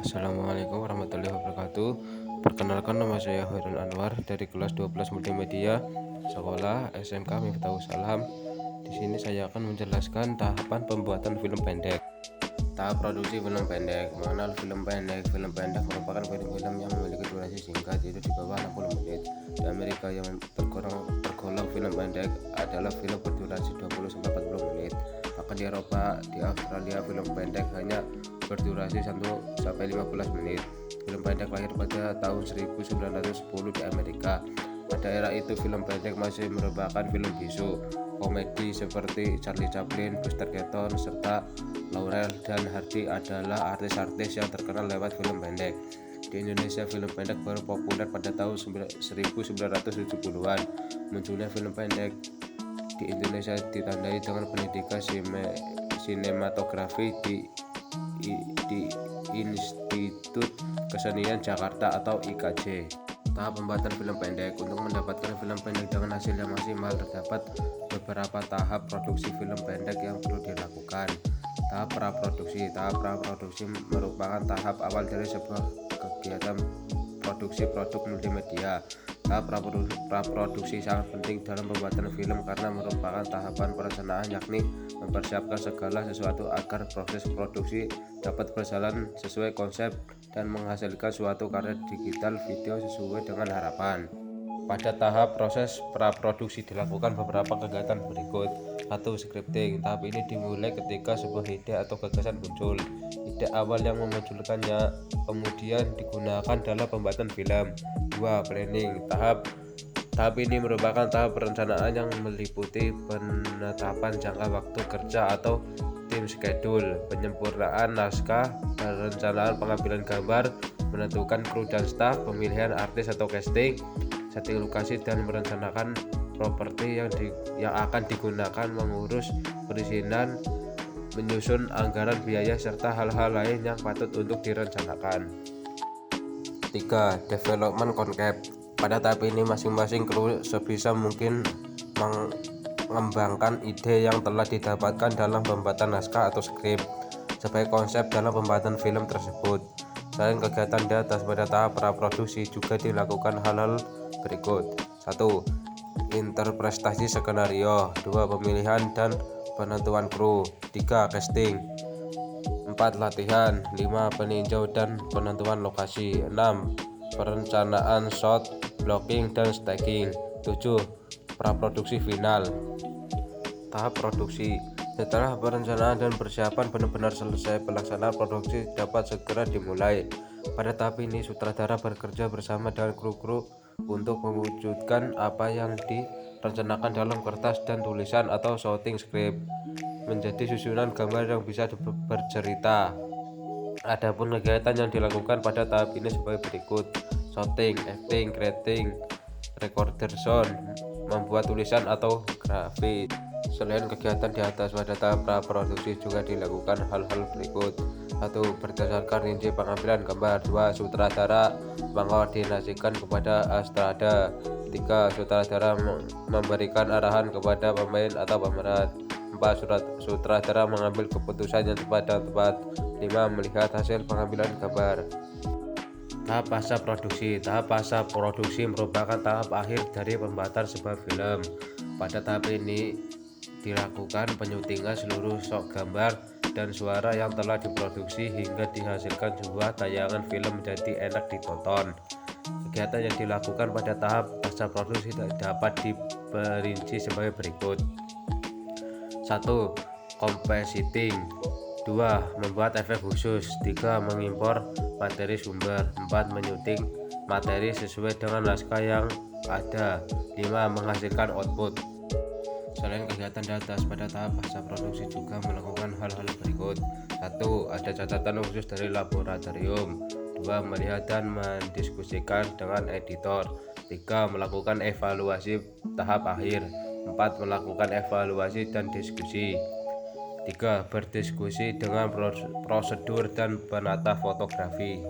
Assalamualaikum warahmatullahi wabarakatuh. Perkenalkan, nama saya Hoirul Anwar dari kelas 12 Multimedia Sekolah SMK Miftahul Salam. Di sini saya akan menjelaskan tahapan pembuatan film pendek. Tahap produksi film pendek. Mengenal film pendek. Film pendek merupakan film-film yang memiliki durasi singkat, yaitu di bawah 60 menit. Di Amerika yang tergolong film pendek adalah film berdurasi 20-40 menit. Bahkan di Eropa, di Australia, film pendek hanya berdurasi 1-15 menit. Film pendek lahir pada tahun 1910 di Amerika. Pada era itu, film pendek masih merupakan film bisu. Komedi seperti Charlie Chaplin, Buster Keaton, serta Laurel dan Hardy adalah artis-artis yang terkenal lewat film pendek. Di Indonesia, film pendek baru populer pada tahun 1970-an. Munculnya film pendek di Indonesia ditandai dengan pendidikan sinematografi di Institut Kesenian Jakarta atau IKJ. Tahap pembuatan film pendek. Untuk mendapatkan film pendek dengan hasil yang maksimal, terdapat beberapa tahap produksi film pendek yang perlu dilakukan. Tahap praproduksi. Tahap praproduksi merupakan tahap awal dari sebuah kegiatan produksi produk multimedia. Tahap praproduksi sangat penting dalam pembuatan film karena merupakan tahapan perencanaan, yakni mempersiapkan segala sesuatu agar proses produksi dapat berjalan sesuai konsep dan menghasilkan suatu karya digital video sesuai dengan harapan. Pada tahap proses praproduksi dilakukan beberapa kegiatan berikut. 1. Scripting. Tahap ini dimulai ketika sebuah ide atau gagasan muncul. Ide awal yang memunculkannya kemudian digunakan dalam pembuatan film. 2. Planning. Tahap ini merupakan tahap perencanaan yang meliputi penetapan jangka waktu kerja atau tim schedule, penyempurnaan naskah, perencanaan pengambilan gambar, menentukan kru dan staf, pemilihan artis atau casting, setting lokasi, dan merencanakan properti yang akan digunakan, mengurus perizinan, menyusun anggaran biaya, serta hal-hal lain yang patut untuk direncanakan. 3. Development concept. Pada tahap ini masing-masing kru sebisa mungkin mengembangkan ide yang telah didapatkan dalam pembuatan naskah atau skrip sebagai konsep dalam pembuatan film tersebut. Selain kegiatan di atas, pada tahap praproduksi juga dilakukan hal-hal berikut. 1. Interpretasi skenario. 2. Pemilihan dan penentuan kru. 3. Casting. 4. Latihan. 5. Peninjau dan penentuan lokasi. 6. Perencanaan shot, blocking, dan staging. 7. Praproduksi final. Tahap produksi. Setelah perencanaan dan persiapan benar-benar selesai, pelaksanaan produksi dapat segera dimulai. Pada tahap ini, sutradara bekerja bersama dengan kru-kru untuk mewujudkan apa yang direncanakan dalam kertas dan tulisan atau shooting script menjadi susunan gambar yang bisa bercerita. Adapun kegiatan yang dilakukan pada tahap ini sebagai berikut: shooting, acting, creating, recorder sound, membuat tulisan atau grafis. Selain kegiatan di atas, pada tahap praproduksi juga dilakukan hal-hal berikut. 1. Berdasarkan rinci pengambilan gambar. 2. Sutradara mengkoordinasikan kepada astrada. 3. Sutradara memberikan arahan kepada pemain atau pemeran. 4. Sutradara mengambil keputusan yang tepat dan tepat. 5. Melihat hasil pengambilan gambar. Tahap pasca produksi. Tahap pasca produksi merupakan tahap akhir dari pembuatan sebuah film. Pada tahap ini dilakukan penyutingan seluruh shot gambar dan suara yang telah diproduksi hingga dihasilkan sebuah tayangan film menjadi enak ditonton. Kegiatan yang dilakukan pada tahap pasca produksi dapat diperinci sebagai berikut. 1. Compositing. 2. Membuat efek khusus. 3. Mengimpor materi sumber. 4. Menyuting materi sesuai dengan naskah yang ada. 5. Menghasilkan output. Selain kegiatan di atas, pada tahap pasca produksi juga melakukan hal-hal berikut. 1. Ada catatan khusus dari laboratorium. 2. Melihat dan mendiskusikan dengan editor. 3. Melakukan evaluasi tahap akhir. 4. Melakukan evaluasi dan diskusi. 3. Berdiskusi dengan prosedur dan penata fotografi.